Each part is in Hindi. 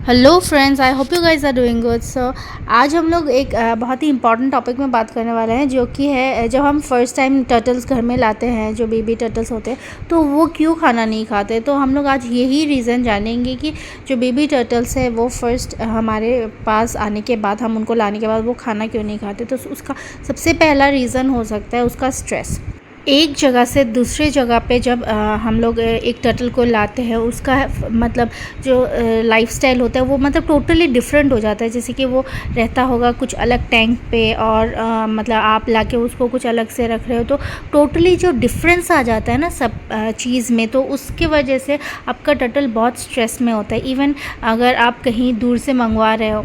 Hello friends, I hope you guys are doing good. So आज हम लोग एक बहुत ही इंपॉर्टेंट टॉपिक में बात करने वाले हैं, जो कि है जब हम फर्स्ट टाइम टर्टल्स घर में लाते हैं, जो बेबी टर्टल्स होते हैं, तो वो क्यों खाना नहीं खाते। तो हम लोग आज यही रीज़न जानेंगे कि जो बेबी टर्टल्स है वो फर्स्ट हमारे पास आने के बाद, हम उनको लाने के बाद वो खाना क्यों नहीं खाते। तो उसका सबसे पहला रीज़न हो सकता है उसका स्ट्रेस। एक जगह से दूसरे जगह पे जब हम लोग एक टर्टल को लाते हैं, उसका मतलब जो लाइफस्टाइल होता है वो मतलब टोटली डिफरेंट हो जाता है। जैसे कि वो रहता होगा कुछ अलग टैंक पे, और मतलब आप लाके उसको कुछ अलग से रख रहे हो, तो टोटली जो डिफरेंस आ जाता है ना सब चीज़ में, तो उसकी वजह से आपका टर्टल बहुत स्ट्रेस में होता है। इवन अगर आप कहीं दूर से मंगवा रहे हो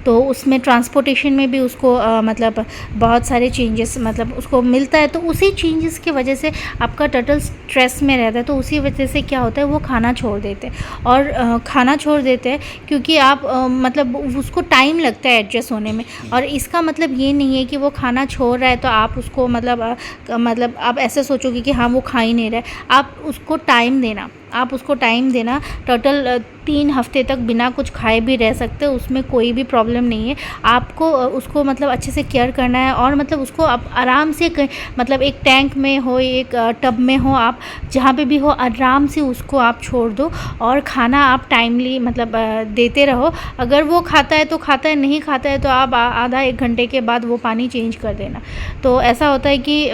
तो उसमें ट्रांसपोर्टेशन में भी उसको मतलब बहुत सारे चेंजेस मतलब उसको मिलता है, तो उसी चेंजेस की वजह से आपका टर्टल स्ट्रेस में रहता है। तो उसी वजह से क्या होता है, वो खाना छोड़ देते हैं। और खाना छोड़ देते हैं क्योंकि आप मतलब उसको टाइम लगता है एडजस्ट होने में। और इसका मतलब ये नहीं है कि वो खाना छोड़ रहा है तो आप उसको मतलब आप ऐसे सोचोगे कि हाँ वो खा ही नहीं रहा है। आप उसको टाइम देना, आप उसको टाइम देना। टोटल 3 हफ्ते तक बिना कुछ खाए भी रह सकते हैं, उसमें कोई भी प्रॉब्लम नहीं है। आपको उसको मतलब अच्छे से केयर करना है, और मतलब उसको आप आराम से मतलब एक टैंक में हो, एक टब में हो, आप जहाँ पे भी हो आराम से उसको आप छोड़ दो। और खाना आप टाइमली मतलब देते रहो। अगर वो खाता है तो खाता है, नहीं खाता है तो आप आधा 1 घंटे के बाद वो पानी चेंज कर देना। तो ऐसा होता है कि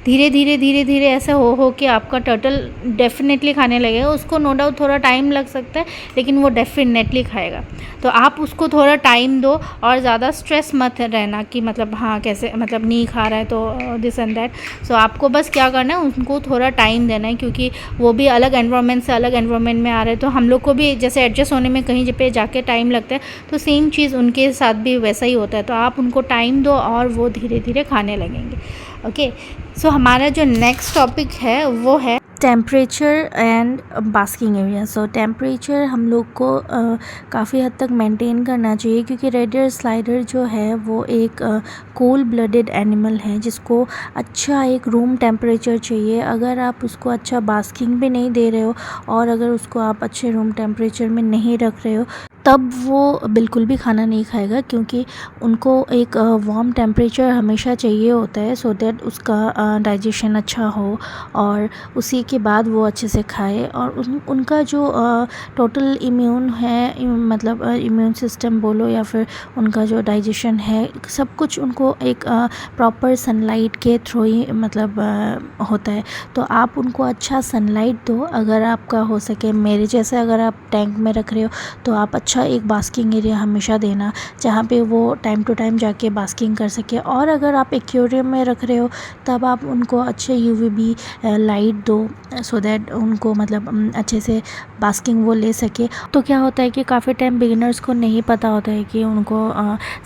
धीरे धीरे ऐसा हो कि आपका टर्टल डेफिनेटली खाने लगेगा। उसको नो डाउट थोड़ा टाइम लग सकता है, लेकिन वो डेफिनेटली खाएगा। तो आप उसको थोड़ा टाइम दो, और ज़्यादा स्ट्रेस मत रहना कि मतलब हाँ कैसे मतलब नहीं खा रहा है तो दिस एंड दैट। सो आपको बस क्या करना है, उनको थोड़ा टाइम देना है, क्योंकि वो भी अलग एनवायरनमेंट से अलग एनवायरनमेंट में आ रहे हैं। तो हम लोग को भी जैसे एडजस्ट होने में कहीं पे जाके टाइम लगता है, तो सेम चीज़ उनके साथ भी वैसा ही होता है। तो आप उनको टाइम दो और वो धीरे धीरे खाने लगेंगे। ओके, सो हमारा जो नेक्स्ट टॉपिक है वो है temperature and basking area. So temperature हम लोग को काफ़ी हद तक मेंटेन करना चाहिए, क्योंकि रेडियर स्लाइडर जो है वो एक कोल्ड ब्लडेड एनिमल है, जिसको अच्छा एक रूम टेम्परेचर चाहिए। अगर आप उसको अच्छा बास्किंग भी नहीं दे रहे हो, और अगर उसको आप अच्छे रूम टेम्परेचर में नहीं रख रहे हो, तब वो बिल्कुल भी खाना नहीं खाएगा, क्योंकि उनको एक वार्म टेम्परेचर हमेशा चाहिए होता है, सो दैट उसका डाइजेशन अच्छा हो, और उसी के बाद वो अच्छे से खाए। और उनका जो टोटल इम्यून है, मतलब इम्यून सिस्टम बोलो या फिर उनका जो डाइजेशन है, सब कुछ उनको एक प्रॉपर सनलाइट के थ्रू ही मतलब होता है। तो आप उनको अच्छा सनलाइट दो। अगर आपका हो सके, मेरे जैसे अगर आप टैंक में रख रहे हो, तो आप अच्छा एक बास्किंग एरिया हमेशा देना, जहाँ पे वो टाइम टू टाइम जाके बास्किंग कर सके। और अगर आप एक्वेरियम में रख रहे हो, तब आप उनको अच्छे यूवीबी लाइट दो, सो दैट उनको मतलब अच्छे से बास्किंग वो ले सके। तो क्या होता है कि काफ़ी टाइम बिगिनर्स को नहीं पता होता है कि उनको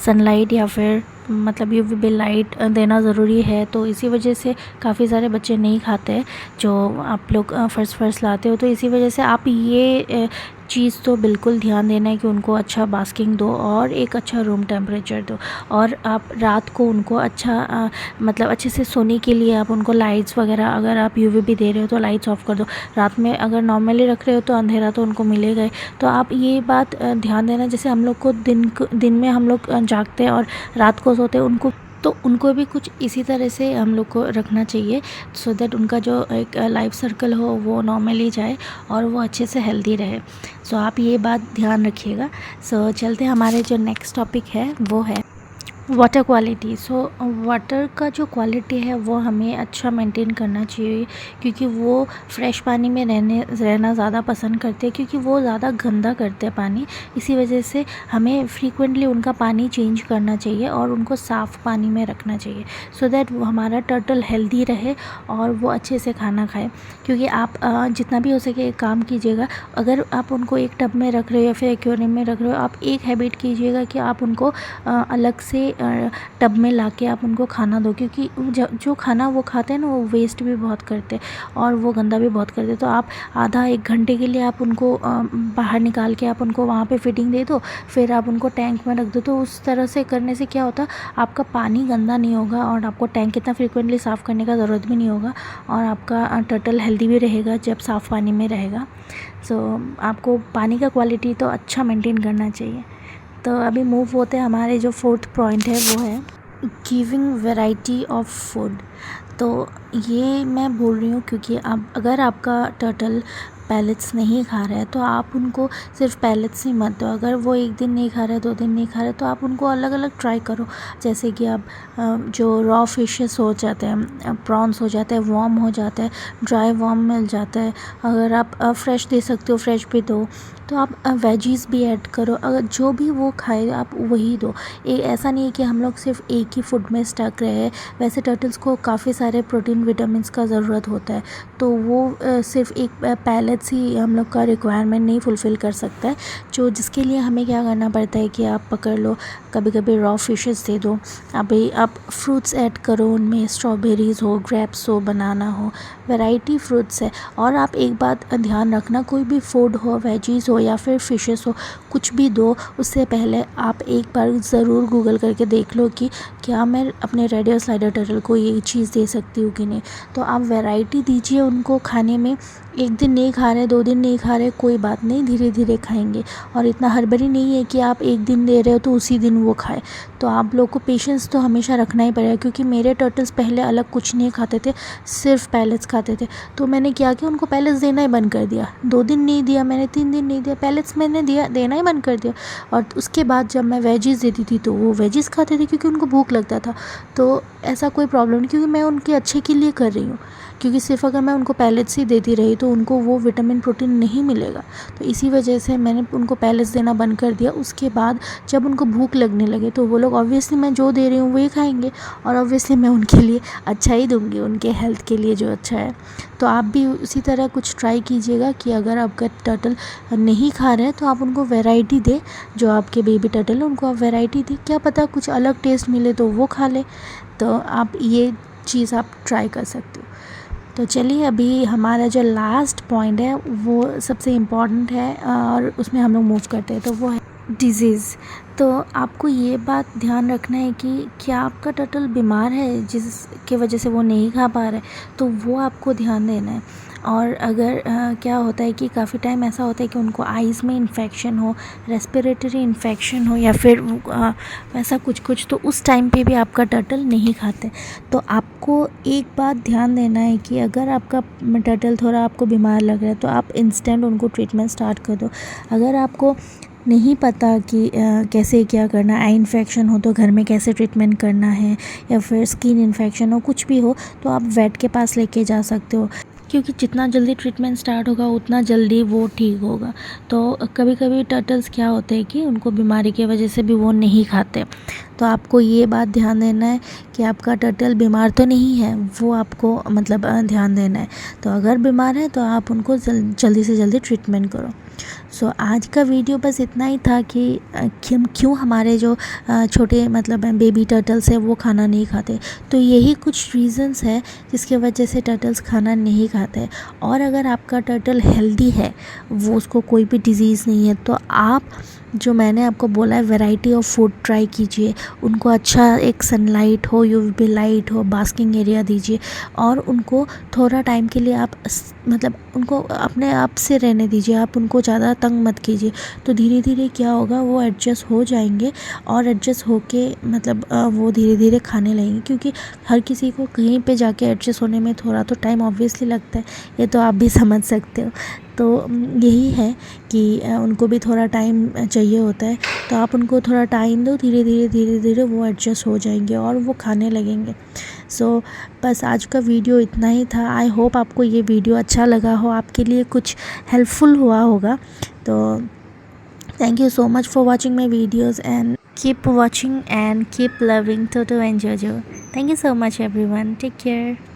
सनलाइट या फिर मतलब यूवीबी लाइट देना ज़रूरी है। तो इसी वजह से काफ़ी सारे बच्चे नहीं खाते हैं, जो आप लोग फर्स्ट लाते हो। तो इसी वजह से आप ये चीज़ तो बिल्कुल ध्यान देना है कि उनको अच्छा बास्किंग दो, और एक अच्छा रूम टेम्परेचर दो। और आप रात को उनको अच्छा मतलब अच्छे से सोने के लिए आप उनको लाइट्स वगैरह, अगर आप यूवीबी दे रहे हो तो लाइट्स ऑफ कर दो। रात में अगर नॉर्मली रख रहे हो तो अंधेरा तो उनको मिलेगा ही। तो आप ये बात ध्यान देना। जैसे हम लोग को दिन में हम लोग जागते हैं और रात को सोते हैं, उनको भी कुछ इसी तरह से हम लोग को रखना चाहिए, सो दैट उनका जो एक लाइफ सर्कल हो वो नॉर्मली जाए, और वो अच्छे से हेल्दी रहे। सो आप ये बात ध्यान रखिएगा। सो चलते हमारे जो नेक्स्ट टॉपिक है वो है वाटर क्वालिटी। सो वाटर का जो क्वालिटी है वो हमें अच्छा मेंटेन करना चाहिए, क्योंकि वो फ्रेश पानी में रहना ज़्यादा पसंद करते हैं, क्योंकि वो ज़्यादा गंदा करते हैं पानी। इसी वजह से हमें फ्रीक्वेंटली उनका पानी चेंज करना चाहिए, और उनको साफ़ पानी में रखना चाहिए, सो दैट वो हमारा टर्टल हेल्दी रहे और वो अच्छे से खाना खाए। क्योंकि आप जितना भी हो सके एक काम कीजिएगा, अगर आप उनको एक टब में रख रहे हो या फिर एक्वेरियम में रख रहे हो, आप एक हैबिट कीजिएगा कि आप उनको अलग से टब में लाके आप उनको खाना दो, क्योंकि जो खाना वो खाते हैं ना वो वेस्ट भी बहुत करते हैं और वो गंदा भी बहुत करते हैं। तो आप आधा 1 घंटे के लिए आप उनको बाहर निकाल के आप उनको वहाँ पे फीडिंग दे दो, फिर आप उनको टैंक में रख दो। तो उस तरह से करने से क्या होता, आपका पानी गंदा नहीं होगा और आपको टैंक इतना फ्रिक्वेंटली साफ़ करने का ज़रूरत भी नहीं होगा और आपका टर्टल हेल्दी भी रहेगा जब साफ़ पानी में रहेगा। सो आपको पानी का क्वालिटी तो अच्छा मेंटेन करना चाहिए। तो अभी मूव होते हैं, हमारे जो 4th पॉइंट है वो है गिविंग वैरायटी ऑफ फूड। तो ये मैं बोल रही हूँ क्योंकि अब अगर आपका टर्टल पैलेट्स नहीं खा रहा है तो आप उनको सिर्फ पैलेट्स ही मत दो। अगर वो 1 दिन नहीं खा रहा है, 2 दिन नहीं खा रहा है, तो आप उनको अलग अलग ट्राई करो। जैसे कि आप जो रॉ फिशेस हो जाते हैं, प्रॉन्स हो जाते हैं, वॉर्म हो जाता है, ड्राई वॉर्म मिल जाता है, अगर आप फ्रेश दे सकते हो फ्रेश भी दो। तो आप वेजीज़ भी ऐड करो, अगर जो भी वो खाए आप वही दो। ऐसा नहीं है कि हम लोग सिर्फ एक ही फूड में स्टक रहे हैं। वैसे टर्टल्स को काफ़ी सारे प्रोटीन विटामिन्स का ज़रूरत होता है, तो वो सिर्फ एक पैलेट्स ही हम लोग का रिक्वायरमेंट नहीं फुलफ़िल कर सकता है। जिसके लिए हमें क्या करना पड़ता है कि आप पकड़ लो, कभी कभी रॉ फिशेस दे दो, अभी आप फ्रूट्स ऐड करो उनमें, स्ट्रॉबेरीज़ हो, ग्रेप्स हो, बनाना हो, वैरायटी फ्रूट्स है। और आप एक बात ध्यान रखना, कोई भी फूड हो, वेजीज़ हो या फिर फिशेस हो, कुछ भी दो उससे पहले आप एक बार ज़रूर गूगल करके देख लो कि क्या मैं अपने रेड एयर स्लाइडर टर्टल को ये चीज़ दे सकती हूँ कि नहीं। तो आप वैरायटी दीजिए उनको खाने में। 1 दिन नहीं खा रहे, 2 दिन नहीं खा रहे, कोई बात नहीं, धीरे धीरे खाएंगे। और इतना हड़बड़ी नहीं है कि आप 1 दिन दे रहे हो तो उसी दिन वो खाए। तो आप लोग को पेशेंस तो हमेशा रखना ही पड़ेगा, क्योंकि मेरे टर्टल्स पहले अलग कुछ नहीं खाते थे, सिर्फ पैलेट्स खाते थे। तो मैंने क्या किया, उनको पैलेट्स देना ही बंद कर दिया। 2 दिन नहीं दिया मैंने, 3 दिन नहीं दिया, पैलेट्स मैंने देना ही बंद कर दिया। और उसके बाद जब मैं वेजीज़ देती थी तो वो वेजीज़ खाते थे, क्योंकि उनको भूख लगता था। तो ऐसा कोई प्रॉब्लम नहीं, क्योंकि मैं उनके अच्छे के लिए कर रही हूँ। क्योंकि सिर्फ अगर मैं उनको पैलेट्स ही देती रही तो उनको वो विटामिन प्रोटीन नहीं मिलेगा। तो इसी वजह से मैंने उनको पैलेट्स देना बंद कर दिया। उसके बाद जब उनको भूख लगने लगे तो वो लोग ऑब्वियसली मैं जो दे रही हूँ वही खाएंगे, और ऑब्वियसली मैं उनके लिए अच्छा ही दूँगी, उनके हेल्थ के लिए जो अच्छा है। तो आप भी उसी तरह कुछ ट्राई कीजिएगा कि अगर आपका टर्टल नहीं खा रहे हैं तो आप उनको वैरायटी दें। जो आपके बेबी टर्टल है उनको आप वैरायटी दें, क्या पता कुछ अलग टेस्ट मिले तो वो खा ले। तो आप ये चीज़ आप ट्राई कर सकते हो। तो चलिए, अभी हमारा जो लास्ट पॉइंट है वो सबसे इम्पॉर्टेंट है और उसमें हम लोग मूव करते हैं, तो वो है डिज़ीज़। तो आपको ये बात ध्यान रखना है कि क्या आपका टर्टल बीमार है जिसके वजह से वो नहीं खा पा रहा है, तो वो आपको ध्यान देना है। और अगर क्या होता है कि काफ़ी टाइम ऐसा होता है कि उनको आइज़ में इन्फेक्शन हो, रेस्पिरेटरी इन्फेक्शन हो या फिर वैसा कुछ, तो उस टाइम पे भी आपका टर्टल नहीं खाते। तो आपको एक बात ध्यान देना है कि अगर आपका टर्टल थोड़ा आपको बीमार लग रहा है तो आप इंस्टेंट उनको ट्रीटमेंट स्टार्ट कर दो। अगर आपको नहीं पता कि कैसे क्या करना, आई इन्फेक्शन हो तो घर में कैसे ट्रीटमेंट करना है, या फिर स्किन इन्फेक्शन हो, कुछ भी हो, तो आप वेट के पास लेके जा सकते हो, क्योंकि जितना जल्दी ट्रीटमेंट स्टार्ट होगा उतना जल्दी वो ठीक होगा। तो कभी कभी टर्टल्स क्या होते हैं कि उनको बीमारी की वजह से भी वो नहीं खाते। तो आपको ये बात ध्यान देना है कि आपका टर्टल बीमार तो नहीं है, वो आपको मतलब ध्यान देना है। तो अगर बीमार है तो आप उनको जल्दी से जल्दी ट्रीटमेंट करो। सो आज का वीडियो बस इतना ही था कि क्यों हमारे जो छोटे मतलब बेबी टर्टल्स है वो खाना नहीं खाते। तो यही कुछ रीज़न्स है जिसके वजह से टर्टल्स खाना नहीं खाते। और अगर आपका टर्टल हेल्दी है, वो उसको कोई भी डिज़ीज़ नहीं है, तो आप जो मैंने आपको बोला है वैरायटी ऑफ फूड ट्राई कीजिए। उनको अच्छा एक सनलाइट हो, यूवी लाइट हो, बास्किंग एरिया दीजिए, और उनको थोड़ा टाइम के लिए आप मतलब उनको अपने आप से रहने दीजिए, आप उनको ज़्यादा तंग मत कीजिए। तो धीरे धीरे क्या होगा, वो एडजस्ट हो जाएंगे, और एडजस्ट होके मतलब वो धीरे धीरे खाने लगेंगे। क्योंकि हर किसी को कहीं पे जाके एडजस्ट होने में थोड़ा तो टाइम ऑब्वियसली लगता है, ये तो आप भी समझ सकते हो। तो यही है कि उनको भी थोड़ा टाइम चाहिए होता है, तो आप उनको थोड़ा टाइम दो, धीरे धीरे वो एडजस्ट हो जाएंगे और वो खाने लगेंगे। सो बस आज का वीडियो इतना ही था। आई होप आपको ये वीडियो अच्छा लगा हो, आपके लिए कुछ हेल्पफुल हुआ होगा। तो thank you so much for watching my videos, and keep watching and keep loving Toto and Jojo. Thank you so much everyone. Take care.